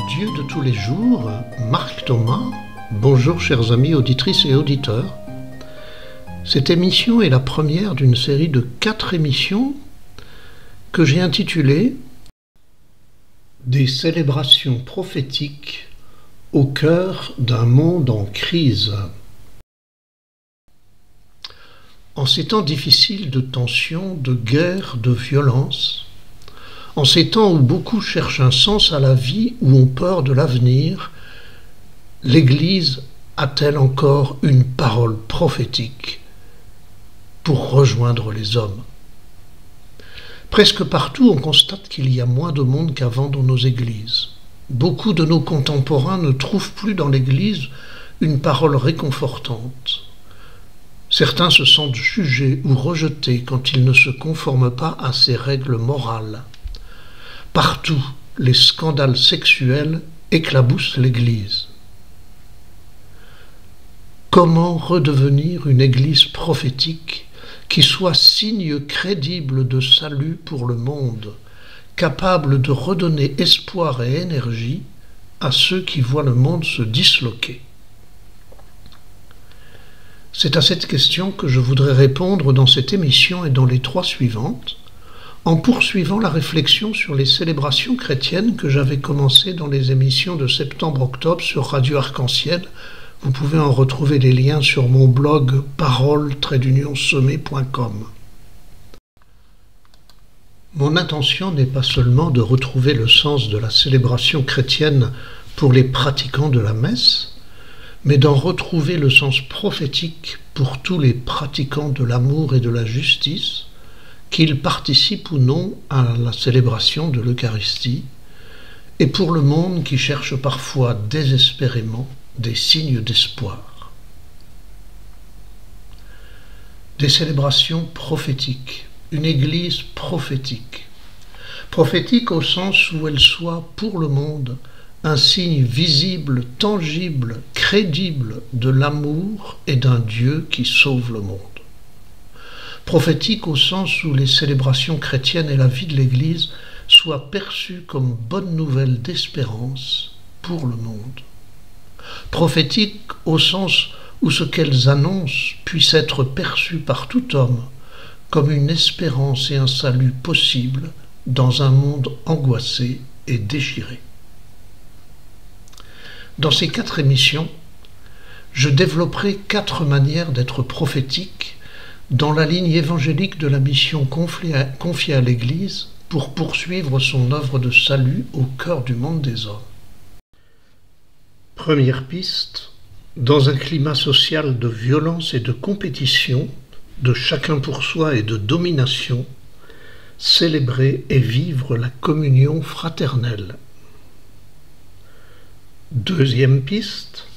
Dieu de tous les jours, Marc Thomas. Bonjour chers amis auditrices et auditeurs. Cette émission est la première d'une série de 4 émissions que j'ai intitulées Des célébrations prophétiques au cœur d'un monde en crise. En ces temps difficiles de tension, de guerre, de violence, en ces temps où beaucoup cherchent un sens à la vie ou ont peur de l'avenir, l'Église a-t-elle encore une parole prophétique pour rejoindre les hommes? Presque partout, on constate qu'il y a moins de monde qu'avant dans nos églises. Beaucoup de nos contemporains ne trouvent plus dans l'Église une parole réconfortante. Certains se sentent jugés ou rejetés quand ils ne se conforment pas à ces règles morales. Partout, les scandales sexuels éclaboussent l'Église. Comment redevenir une Église prophétique qui soit signe crédible de salut pour le monde, capable de redonner espoir et énergie à ceux qui voient le monde se disloquer? C'est à cette question que je voudrais répondre dans cette émission et dans les 3 suivantes, en poursuivant la réflexion sur les célébrations chrétiennes que j'avais commencé dans les émissions de septembre-octobre sur Radio Arc-en-Ciel. Vous pouvez en retrouver les liens sur mon blog parole-sommet.com. Mon intention n'est pas seulement de retrouver le sens de la célébration chrétienne pour les pratiquants de la messe, mais d'en retrouver le sens prophétique pour tous les pratiquants de l'amour et de la justice, qu'ils participent ou non à la célébration de l'Eucharistie, et pour le monde qui cherche parfois désespérément des signes d'espoir. Des célébrations prophétiques, une Église prophétique. Prophétique au sens où elle soit pour le monde un signe visible, tangible, crédible de l'amour et d'un Dieu qui sauve le monde. Prophétique au sens où les célébrations chrétiennes et la vie de l'Église soient perçues comme bonne nouvelle d'espérance pour le monde. Prophétique au sens où ce qu'elles annoncent puisse être perçu par tout homme comme une espérance et un salut possible dans un monde angoissé et déchiré. Dans ces 4 émissions, je développerai 4 manières d'être prophétique dans la ligne évangélique de la mission confiée à l'Église pour poursuivre son œuvre de salut au cœur du monde des hommes. Première piste, dans un climat social de violence et de compétition, de chacun pour soi et de domination, célébrer et vivre la communion fraternelle. Deuxième piste,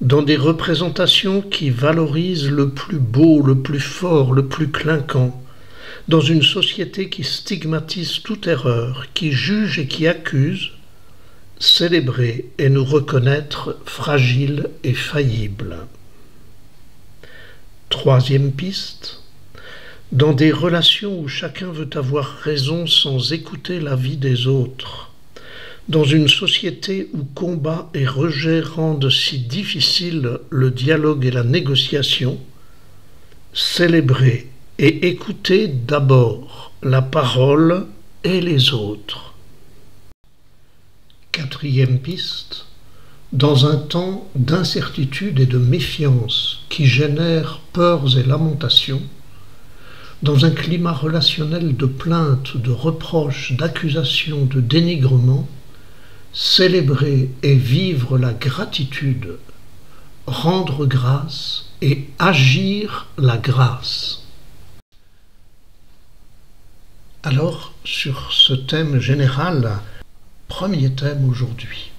dans des représentations qui valorisent le plus beau, le plus fort, le plus clinquant, dans une société qui stigmatise toute erreur, qui juge et qui accuse, célébrer et nous reconnaître fragiles et faillibles. Troisième piste, dans des relations où chacun veut avoir raison sans écouter l'avis des autres, dans une société où combat et rejet rendent si difficile le dialogue et la négociation, célébrer et écouter d'abord la parole et les autres. Quatrième piste, dans un temps d'incertitude et de méfiance qui génère peurs et lamentations, dans un climat relationnel de plaintes, de reproches, d'accusations, de dénigrement, célébrer et vivre la gratitude, rendre grâce et agir la grâce. Alors, sur ce thème général, premier thème aujourd'hui,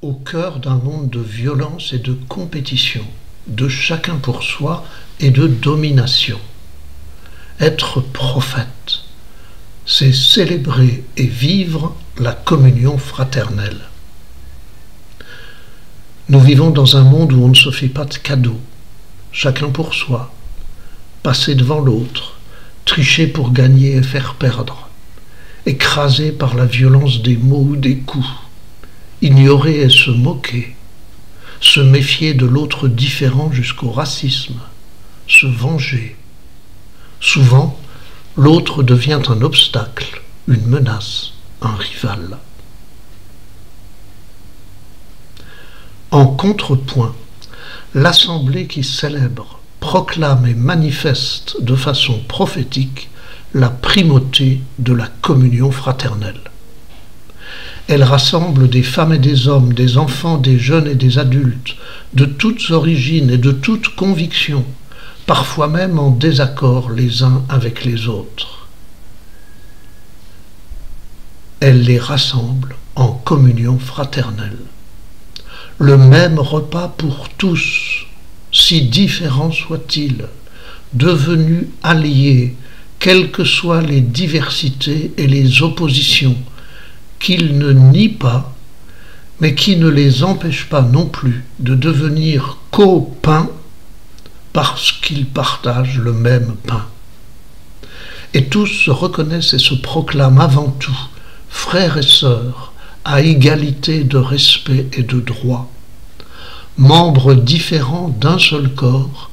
au cœur d'un monde de violence et de compétition, de chacun pour soi et de domination. Être prophète, c'est célébrer et vivre la communion fraternelle. Nous vivons dans un monde où on ne se fait pas de cadeaux, chacun pour soi, passer devant l'autre, tricher pour gagner et faire perdre, écrasé par la violence des mots ou des coups, ignorer et se moquer, se méfier de l'autre différent jusqu'au racisme, se venger. Souvent, l'autre devient un obstacle, une menace, un rival. En contrepoint, l'Assemblée qui célèbre, proclame et manifeste de façon prophétique la primauté de la communion fraternelle. Elle rassemble des femmes et des hommes, des enfants, des jeunes et des adultes, de toutes origines et de toutes convictions, parfois même en désaccord les uns avec les autres. Elle les rassemble en communion fraternelle. Le même repas pour tous, si différents soient-ils, devenus alliés, quelles que soient les diversités et les oppositions, qu'ils ne nient pas, mais qui ne les empêchent pas non plus de devenir copains parce qu'ils partagent le même pain. Et tous se reconnaissent et se proclament avant tout frères et sœurs, à égalité de respect et de droit, membres différents d'un seul corps,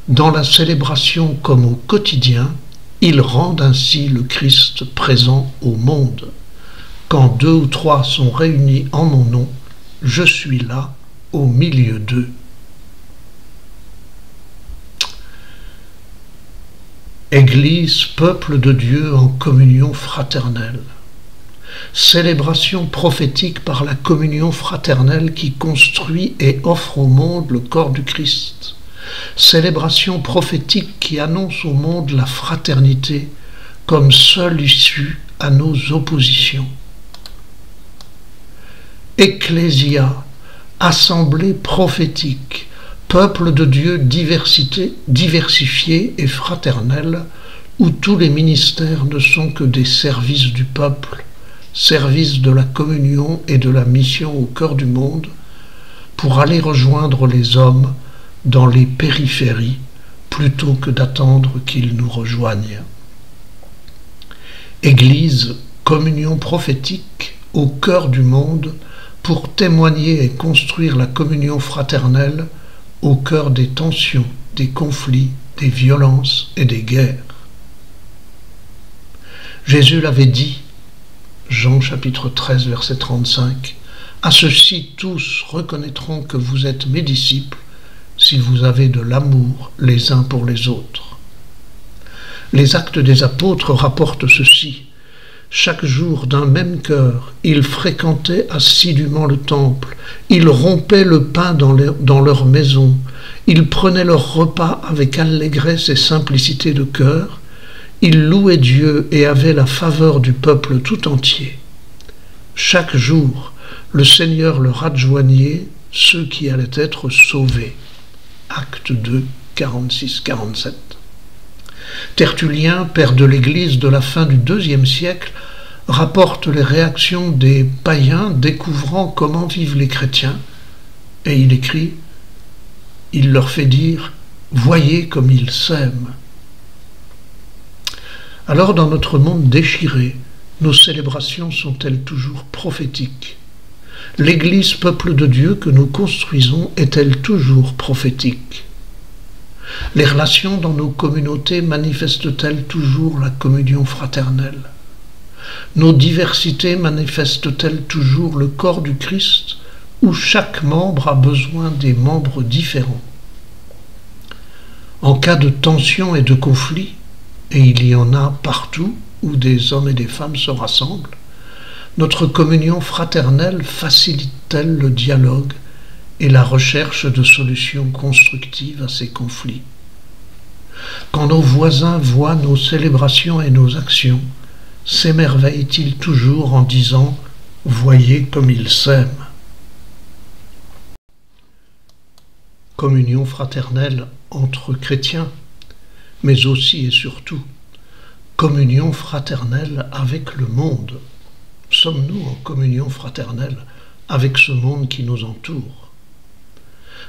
dans la célébration comme au quotidien, ils rendent ainsi le Christ présent au monde. Quand 2 ou 3 sont réunis en mon nom, je suis là au milieu d'eux. Église, peuple de Dieu en communion fraternelle. Célébration prophétique par la communion fraternelle qui construit et offre au monde le corps du Christ. Célébration prophétique qui annonce au monde la fraternité comme seule issue à nos oppositions. Ecclésia, assemblée prophétique, peuple de Dieu diversifié et fraternel, où tous les ministères ne sont que des services du peuple, service de la communion et de la mission au cœur du monde, pour aller rejoindre les hommes dans les périphéries, plutôt que d'attendre qu'ils nous rejoignent. Église, communion prophétique, au cœur du monde, pour témoigner et construire la communion fraternelle au cœur des tensions, des conflits, des violences et des guerres. Jésus l'avait dit, Jean chapitre 13, verset 35, « À ceux-ci tous reconnaîtront que vous êtes mes disciples si vous avez de l'amour les uns pour les autres. » Les Actes des Apôtres rapportent ceci. Chaque jour, d'un même cœur, ils fréquentaient assidûment le temple, ils rompaient le pain dans leur maison, ils prenaient leur repas avec allégresse et simplicité de cœur, ils louaient Dieu et avaient la faveur du peuple tout entier. Chaque jour, le Seigneur leur adjoignait ceux qui allaient être sauvés. Acte 2, 46-47. Tertullien, père de l'Église de la fin du IIe siècle, rapporte les réactions des païens découvrant comment vivent les chrétiens, et il écrit « Il leur fait dire « Voyez comme ils s'aiment ». Alors dans notre monde déchiré, nos célébrations sont-elles toujours prophétiques? L'Église peuple de Dieu que nous construisons est-elle toujours prophétique? Les relations dans nos communautés manifestent-elles toujours la communion fraternelle? Nos diversités manifestent-elles toujours le corps du Christ où chaque membre a besoin des membres différents? En cas de tension et de conflit, et il y en a partout où des hommes et des femmes se rassemblent, notre communion fraternelle facilite-t-elle le dialogue et la recherche de solutions constructives à ces conflits? Quand nos voisins voient nos célébrations et nos actions, s'émerveillent-ils toujours en disant « Voyez comme ils s'aiment ». Communion fraternelle entre chrétiens, mais aussi et surtout communion fraternelle avec le monde. Sommes-nous en communion fraternelle avec ce monde qui nous entoure?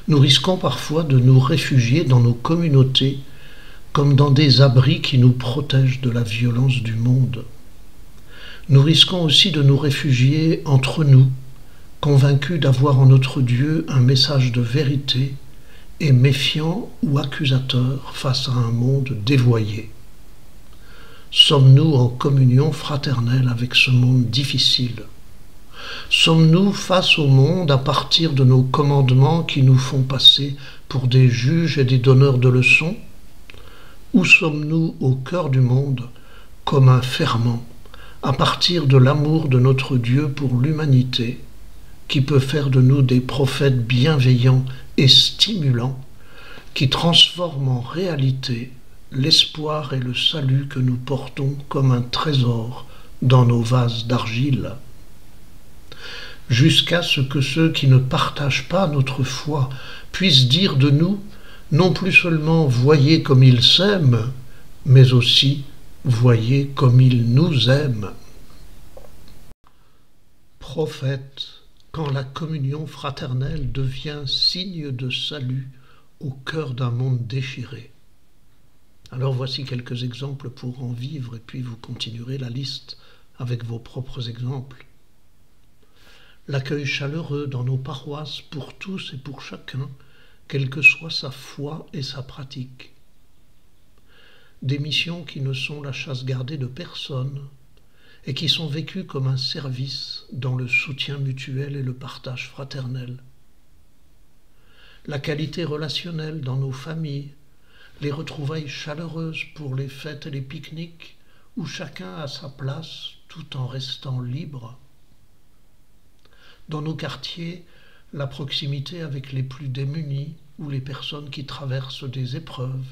Nous risquons parfois de nous réfugier dans nos communautés comme dans des abris qui nous protègent de la violence du monde. Nous risquons aussi de nous réfugier entre nous, convaincus d'avoir en notre Dieu un message de vérité et méfiants ou accusateurs face à un monde dévoyé. Sommes-nous en communion fraternelle avec ce monde difficile? Sommes-nous face au monde à partir de nos commandements qui nous font passer pour des juges et des donneurs de leçons? Ou sommes-nous au cœur du monde comme un ferment à partir de l'amour de notre Dieu pour l'humanité qui peut faire de nous des prophètes bienveillants et stimulants qui transforment en réalité l'espoir et le salut que nous portons comme un trésor dans nos vases d'argile, jusqu'à ce que ceux qui ne partagent pas notre foi puissent dire de nous non plus seulement « voyez comme il s'aime », mais aussi « voyez comme il nous aime ». Prophète, quand la communion fraternelle devient signe de salut au cœur d'un monde déchiré. Alors voici quelques exemples pour en vivre et puis vous continuerez la liste avec vos propres exemples. L'accueil chaleureux dans nos paroisses pour tous et pour chacun, quelle que soit sa foi et sa pratique. Des missions qui ne sont la chasse gardée de personne et qui sont vécues comme un service dans le soutien mutuel et le partage fraternel. La qualité relationnelle dans nos familles, les retrouvailles chaleureuses pour les fêtes et les pique-niques, où chacun a sa place tout en restant libre. Dans nos quartiers, la proximité avec les plus démunis ou les personnes qui traversent des épreuves,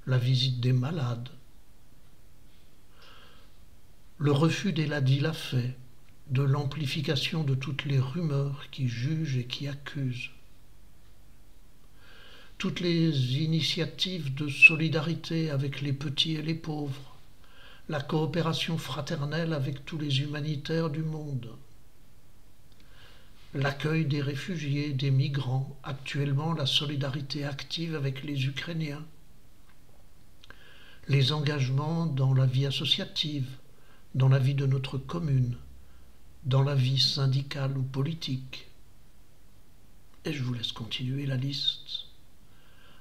la visite des malades. Le refus des ladis-la-fait, de l'amplification de toutes les rumeurs qui jugent et qui accusent. Toutes les initiatives de solidarité avec les petits et les pauvres, la coopération fraternelle avec tous les humanitaires du monde, l'accueil des réfugiés, des migrants, actuellement la solidarité active avec les Ukrainiens, les engagements dans la vie associative, dans la vie de notre commune, dans la vie syndicale ou politique. Et je vous laisse continuer la liste.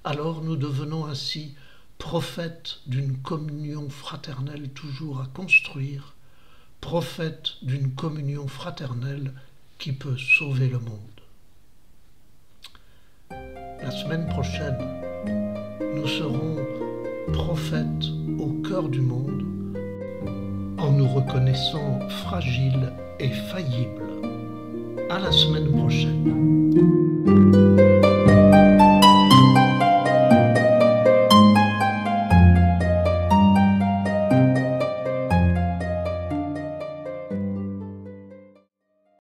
Alors nous devenons ainsi prophètes d'une communion fraternelle toujours à construire, prophètes d'une communion fraternelle qui peut sauver le monde. La semaine prochaine, nous serons prophètes au cœur du monde en nous reconnaissant fragiles et faillibles. À la semaine prochaine.